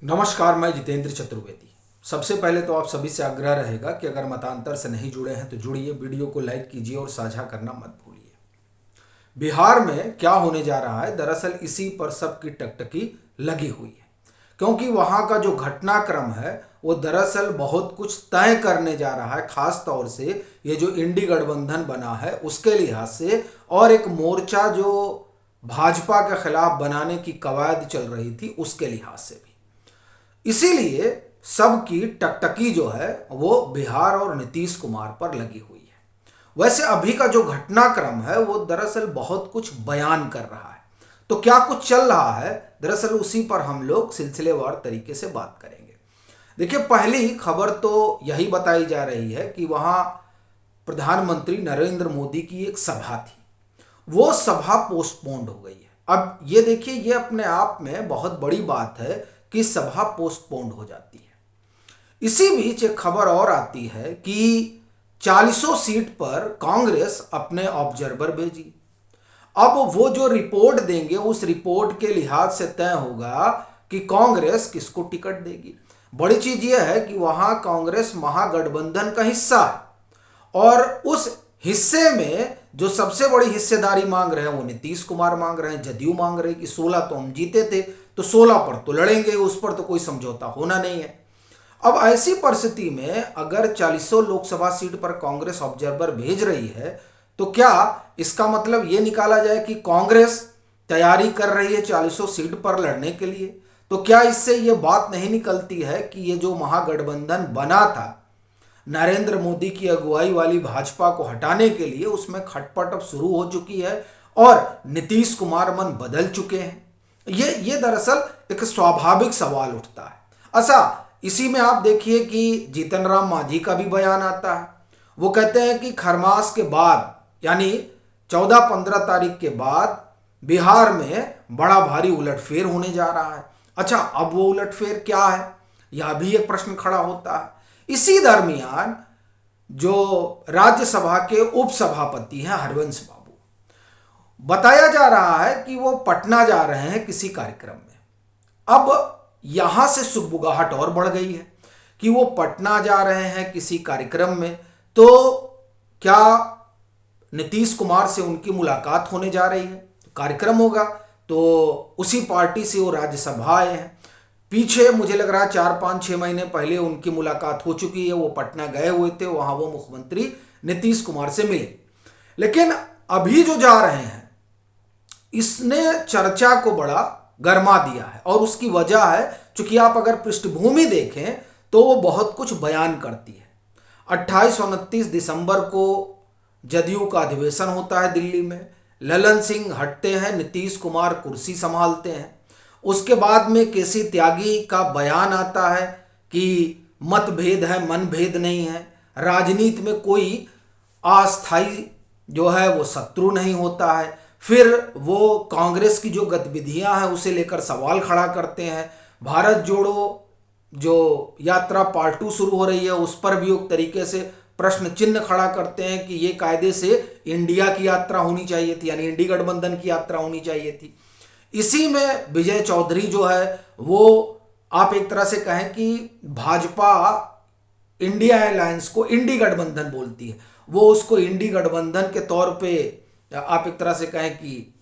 नमस्कार, मैं जितेंद्र चतुर्वेदी। सबसे पहले तो आप सभी से आग्रह रहेगा कि अगर मतांतर से नहीं जुड़े हैं तो जुड़िए, वीडियो को लाइक कीजिए और साझा करना मत भूलिए। बिहार में क्या होने जा रहा है, दरअसल इसी पर सबकी टकटकी लगी हुई है, क्योंकि वहाँ का जो घटनाक्रम है वो दरअसल बहुत कुछ तय करने जा रहा है। खास तौर से ये जो इंडी गठबंधन बना है उसके लिहाज से, और एक मोर्चा जो भाजपा के खिलाफ बनाने की कवायद चल रही थी उसके लिहाज से भी। इसीलिए सबकी टकटकी जो है वो बिहार और नीतीश कुमार पर लगी हुई है। वैसे अभी का जो घटनाक्रम है वो दरअसल बहुत कुछ बयान कर रहा है। तो क्या कुछ चल रहा है, दरअसल उसी पर हम लोग सिलसिलेवार तरीके से बात करेंगे। देखिए, पहली खबर तो यही बताई जा रही है कि वहाँ प्रधानमंत्री नरेंद्र मोदी की एक सभा थी, वो सभा पोस्टपोन्ड हो गई है। अब ये देखिए, ये अपने आप में बहुत बड़ी बात है कि सभा पोस्टपोन्ड हो जाती है। इसी बीच एक खबर और आती है कि 40 सीट पर कांग्रेस अपने ऑब्जर्वर भेजी। अब वो जो रिपोर्ट देंगे उस रिपोर्ट के लिहाज से तय होगा कि कांग्रेस किसको टिकट देगी। बड़ी चीज यह है कि वहां कांग्रेस महागठबंधन का हिस्सा है, और उस हिस्से में जो सबसे बड़ी हिस्सेदारी मांग रहे हैं वो नीतीश कुमार मांग रहे हैं। जदयू मांग रहे हैं कि 16 तो हम जीते थे तो 16 पर तो लड़ेंगे, उस पर तो कोई समझौता होना नहीं है। अब ऐसी परिस्थिति में अगर 40 लोकसभा सीट पर कांग्रेस ऑब्जर्वर भेज रही है तो क्या इसका मतलब ये निकाला जाए कि कांग्रेस तैयारी कर रही है 40 सीट पर लड़ने के लिए? तो क्या इससे ये बात नहीं निकलती है कि ये जो महागठबंधन बना था नरेंद्र मोदी की अगुवाई वाली भाजपा को हटाने के लिए, उसमें खटपट अब शुरू हो चुकी है और नीतीश कुमार मन बदल चुके हैं? ये दरअसल एक स्वाभाविक सवाल उठता है। अच्छा, इसी में आप देखिए कि जीतन राम मांझी का भी बयान आता है। वो कहते हैं कि खरमास के बाद यानी 14-15 तारीख के बाद बिहार में बड़ा भारी उलटफेर होने जा रहा है। अच्छा, अब वो उलटफेर क्या है, यह भी एक प्रश्न खड़ा होता है। इसी दरमियान जो राज्यसभा के उपसभापति हैं हरवंश बाबू, बताया जा रहा है कि वो पटना जा रहे हैं किसी कार्यक्रम में। अब यहां से सुगबुगाहट और बढ़ गई है कि वो पटना जा रहे हैं किसी कार्यक्रम में, तो क्या नीतीश कुमार से उनकी मुलाकात होने जा रही है? तो कार्यक्रम होगा तो उसी पार्टी से वो राज्यसभा आए हैं। पीछे मुझे लग रहा है 4-5-6 महीने पहले उनकी मुलाकात हो चुकी है, वो पटना गए हुए थे, वहां वो मुख्यमंत्री नीतीश कुमार से मिले। लेकिन अभी जो जा रहे हैं इसने चर्चा को बड़ा गरमा दिया है, और उसकी वजह है, चूंकि आप अगर पृष्ठभूमि देखें तो वो बहुत कुछ बयान करती है। 28 और 29 दिसंबर को जदयू का अधिवेशन होता है दिल्ली में। ललन सिंह हटते हैं, नीतीश कुमार कुर्सी संभालते हैं। उसके बाद में केसी त्यागी का बयान आता है कि मतभेद है, मनभेद नहीं है। राजनीति में कोई अस्थाई जो है वो शत्रु नहीं होता है। फिर वो कांग्रेस की जो गतिविधियां हैं उसे लेकर सवाल खड़ा करते हैं। भारत जोड़ो जो यात्रा पार्ट 2 शुरू हो रही है उस पर भी एक तरीके से प्रश्न चिन्ह खड़ा करते हैं कि ये कायदे से इंडिया की यात्रा होनी चाहिए थी, यानी इंडी गठबंधन की यात्रा होनी चाहिए थी। इसी में विजय चौधरी जो है वो, आप एक तरह से कहें कि भाजपा इंडिया अलायंस को इंडी गठबंधन बोलती है, वो उसको इंडी गठबंधन के तौर पे आप एक तरह से कहें कि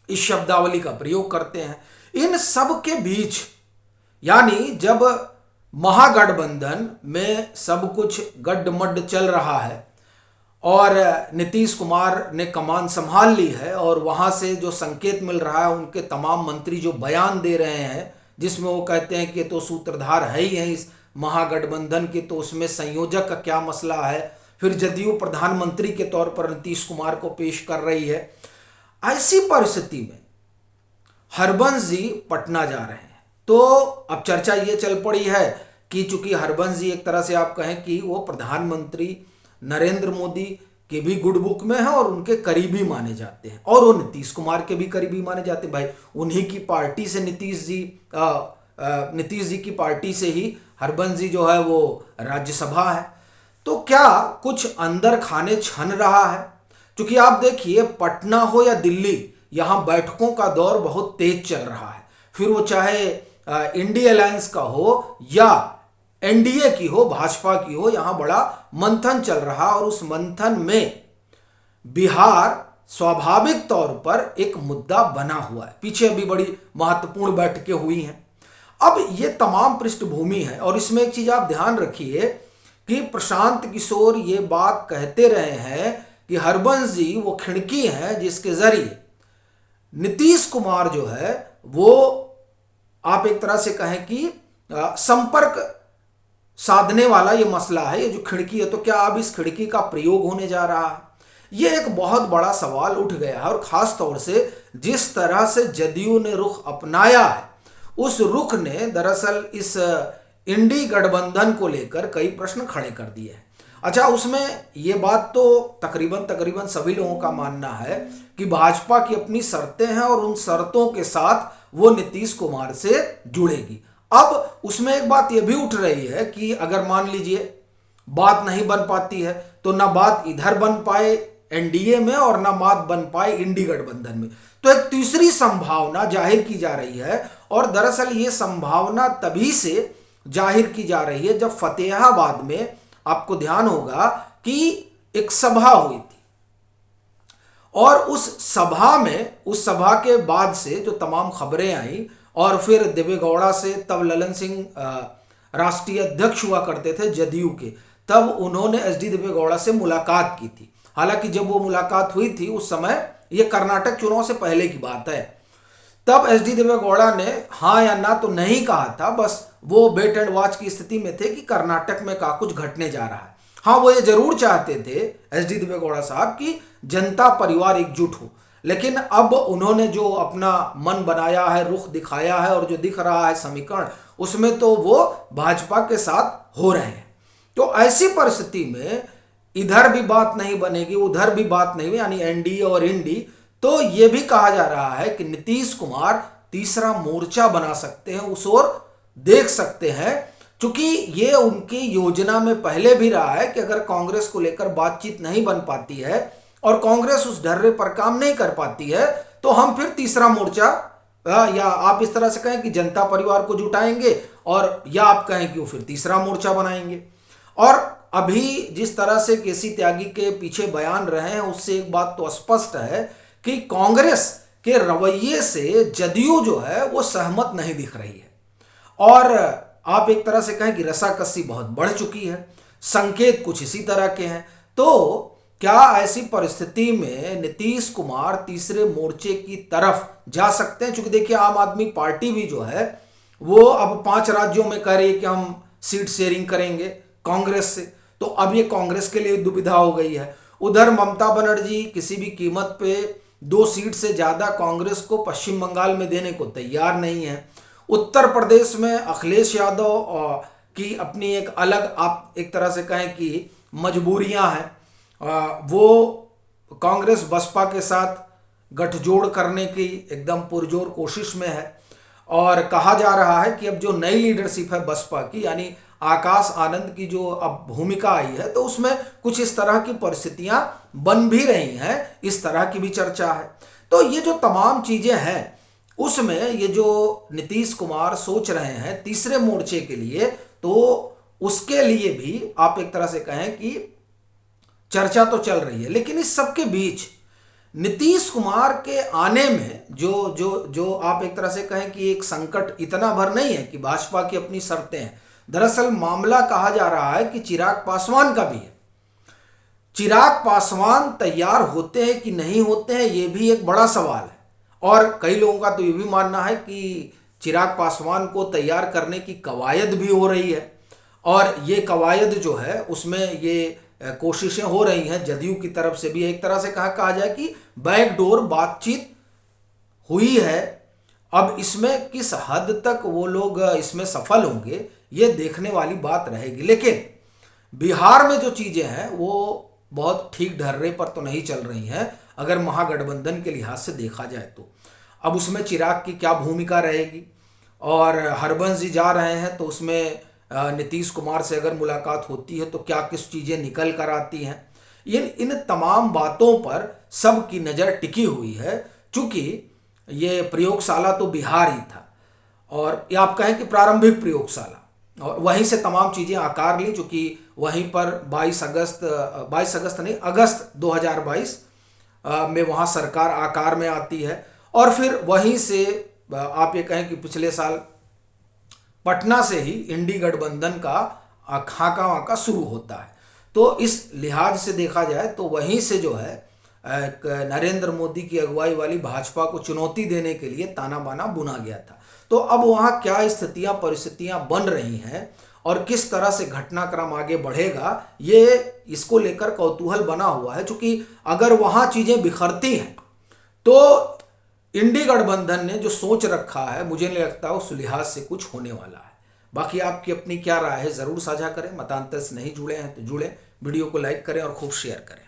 इस शब्दावली का प्रयोग करते हैं। इन सब के बीच, यानी जब महागठबंधन में सब कुछ गड्ढमड्ढ चल रहा है और नीतीश कुमार ने कमान संभाल ली है, और वहां से जो संकेत मिल रहा है, उनके तमाम मंत्री जो बयान दे रहे हैं जिसमें वो कहते हैं कि तो सूत्रधार है ही है इस महागठबंधन के, तो उसमें संयोजक का क्या मसला है। फिर जदयू प्रधानमंत्री के तौर पर नीतीश कुमार को पेश कर रही है। ऐसी परिस्थिति में हरबंश जी पटना जा रहे हैं, तो अब चर्चा ये चल पड़ी है कि चूंकि हरबंश जी एक तरह से आप कहें कि वो प्रधानमंत्री नरेंद्र मोदी के भी गुड बुक में है और उनके करीबी माने जाते हैं, और वो नीतीश कुमार के भी करीबी माने जाते हैं। भाई, उन्हीं की पार्टी से नीतीश जी की पार्टी से ही हरबंश जी जो है वो राज्यसभा है। तो क्या कुछ अंदर खाने छन रहा है? क्योंकि आप देखिए, पटना हो या दिल्ली, यहां बैठकों का दौर बहुत तेज चल रहा है। फिर वो चाहे इंडिया अलायंस का हो या एनडीए की हो, भाजपा की हो, यहां बड़ा मंथन चल रहा और उस मंथन में बिहार स्वाभाविक तौर पर एक मुद्दा बना हुआ है। पीछे अभी बड़ी महत्वपूर्ण बैठकें हुई हैं। अब ये तमाम पृष्ठभूमि है और इसमें एक चीज आप ध्यान रखिए कि प्रशांत किशोर ये बात कहते रहे हैं कि हरबंस जी वो खिड़की है जिसके जरिए नीतीश कुमार जो है वो आप एक तरह से कहें कि संपर्क साधने वाला ये मसला है, ये जो खिड़की है, तो क्या अब इस खिड़की का प्रयोग होने जा रहा है? ये एक बहुत बड़ा सवाल उठ गया है और खास तौर से जिस तरह से जदयू ने रुख अपनाया है, उस रुख ने दरअसल इस इंडी गठबंधन को लेकर कई प्रश्न खड़े कर दिए हैं। अच्छा, उसमें ये बात तो तकरीबन सभी लोगों का मानना है कि भाजपा की अपनी शर्तें हैं और उन शर्तों के साथ वो नीतीश कुमार से जुड़ेगी। अब उसमें एक बात यह भी उठ रही है कि अगर मान लीजिए बात नहीं बन पाती है तो ना बात इधर बन पाए एनडीए में और ना बात बन पाए इंडी गठबंधन में, तो एक तीसरी संभावना जाहिर की जा रही है। और दरअसल ये संभावना तभी से जाहिर की जा रही है जब फतेहाबाद में आपको ध्यान होगा कि एक सभा हुई थी और उस सभा के बाद से जो तमाम खबरें आई और फिर देवेगौड़ा से, तब ललन सिंह राष्ट्रीय अध्यक्ष हुआ करते थे जदयू के, तब उन्होंने एसडी देवेगौड़ा से मुलाकात की थी। हालांकि जब वो मुलाकात हुई थी उस समय ये कर्नाटक चुनाव से पहले की बात है, तब एसडी देवेगौड़ा ने हाँ या ना तो नहीं कहा था, बस वो वेट एंड वॉच की स्थिति में थे कि कर्नाटक में क्या कुछ घटने जा रहा है। हाँ, वो ये जरूर चाहते थे एसडी देवेगौड़ा साहब कि जनता परिवार एकजुट हो, लेकिन अब उन्होंने जो अपना मन बनाया है, रुख दिखाया है और जो दिख रहा है समीकरण, उसमें तो वो भाजपा के साथ हो रहे हैं। तो ऐसी परिस्थिति में इधर भी बात नहीं बनेगी, उधर भी बात नहीं, यानी एनडीए और इंडी, तो ये भी कहा जा रहा है कि नीतीश कुमार तीसरा मोर्चा बना सकते हैं, उस ओर देख सकते हैं, क्योंकि ये उनकी योजना में पहले भी रहा है कि अगर कांग्रेस को लेकर बातचीत नहीं बन पाती है और कांग्रेस उस ढर्रे पर काम नहीं कर पाती है तो हम फिर तीसरा मोर्चा, या आप इस तरह से कहें कि जनता परिवार को जुटाएंगे, और या आप कहें कि वो फिर तीसरा मोर्चा बनाएंगे। और अभी जिस तरह से केसी त्यागी के पीछे बयान रहे हैं उससे एक बात तो स्पष्ट है कि कांग्रेस के रवैये से जदयू जो है वो सहमत नहीं दिख रही है और आप एक तरह से कहें कि रसाकसी बहुत बढ़ चुकी है। संकेत कुछ इसी तरह के हैं। तो क्या ऐसी परिस्थिति में नीतीश कुमार तीसरे मोर्चे की तरफ जा सकते हैं? क्योंकि देखिए आम आदमी पार्टी भी जो है वो अब 5 राज्यों में कह रही है कि हम सीट शेयरिंग करेंगे कांग्रेस से, तो अब ये कांग्रेस के लिए दुविधा हो गई है। उधर ममता बनर्जी किसी भी कीमत पे 2 सीट से ज्यादा कांग्रेस को पश्चिम बंगाल में देने को तैयार नहीं है। उत्तर प्रदेश में अखिलेश यादव की अपनी एक अलग, आप एक तरह से कहें कि मजबूरियां हैं, वो कांग्रेस बसपा के साथ गठजोड़ करने की एकदम पुरजोर कोशिश में है और कहा जा रहा है कि अब जो नई लीडरशिप है बसपा की, यानी आकाश आनंद की जो अब भूमिका आई है, तो उसमें कुछ इस तरह की परिस्थितियां बन भी रही हैं, इस तरह की भी चर्चा है। तो ये जो तमाम चीजें हैं उसमें ये जो नीतीश कुमार सोच रहे हैं तीसरे मोर्चे के लिए, तो उसके लिए भी आप एक तरह से कहें कि चर्चा तो चल रही है। लेकिन इस सब के बीच नीतीश कुमार के आने में जो आप एक तरह से कहें कि एक संकट इतना भर नहीं है कि भाजपा की अपनी शर्तें हैं। दरअसल मामला कहा जा रहा है कि चिराग पासवान का भी है। चिराग पासवान तैयार होते हैं कि नहीं होते हैं, ये भी एक बड़ा सवाल है और कई लोगों का तो ये भी मानना है कि चिराग पासवान को तैयार करने की कवायद भी हो रही है और ये कवायद जो है उसमें ये कोशिशें हो रही हैं जदयू की तरफ से भी। एक तरह से कहा जाए कि बैकडोर बातचीत हुई है। अब इसमें किस हद तक वो लोग इसमें सफल होंगे ये देखने वाली बात रहेगी। लेकिन बिहार में जो चीजें हैं वो बहुत ठीक ढर्रे पर तो नहीं चल रही हैं अगर महागठबंधन के लिहाज से देखा जाए तो। अब उसमें चिराग की क्या भूमिका रहेगी और हरबंस जी जा रहे हैं तो उसमें नीतीश कुमार से अगर मुलाकात होती है तो क्या किस चीजें निकल कर आती हैं। इन तमाम बातों पर सबकी नज़र टिकी हुई है, चूंकि ये प्रयोगशाला तो बिहार ही था और ये आप कहें कि प्रारंभिक प्रयोगशाला, और वहीं से तमाम चीज़ें आकार ली, चूँकि वहीं पर 22 अगस्त नहीं, अगस्त 2022 में वहाँ सरकार आकार में आती है। और फिर वहीं से आप ये कहें कि पिछले साल पटना से ही इंडी गठबंधन का खाका वाका शुरू होता है। तो इस लिहाज से देखा जाए तो वहीं से जो है नरेंद्र मोदी की अगुवाई वाली भाजपा को चुनौती देने के लिए ताना बाना बुना गया था। तो अब वहाँ क्या स्थितियाँ परिस्थितियाँ बन रही हैं और किस तरह से घटनाक्रम आगे बढ़ेगा, ये इसको लेकर कौतूहल बना हुआ है। चूँकि अगर वहाँ चीज़ें बिखरती हैं तो इंडी गठबंधन ने जो सोच रखा है, मुझे नहीं लगता उस लिहाज से कुछ होने वाला है। बाकी आपकी अपनी क्या राय है ज़रूर साझा करें। मतांतर से नहीं जुड़े हैं तो जुड़ें, वीडियो को लाइक करें और खूब शेयर करें।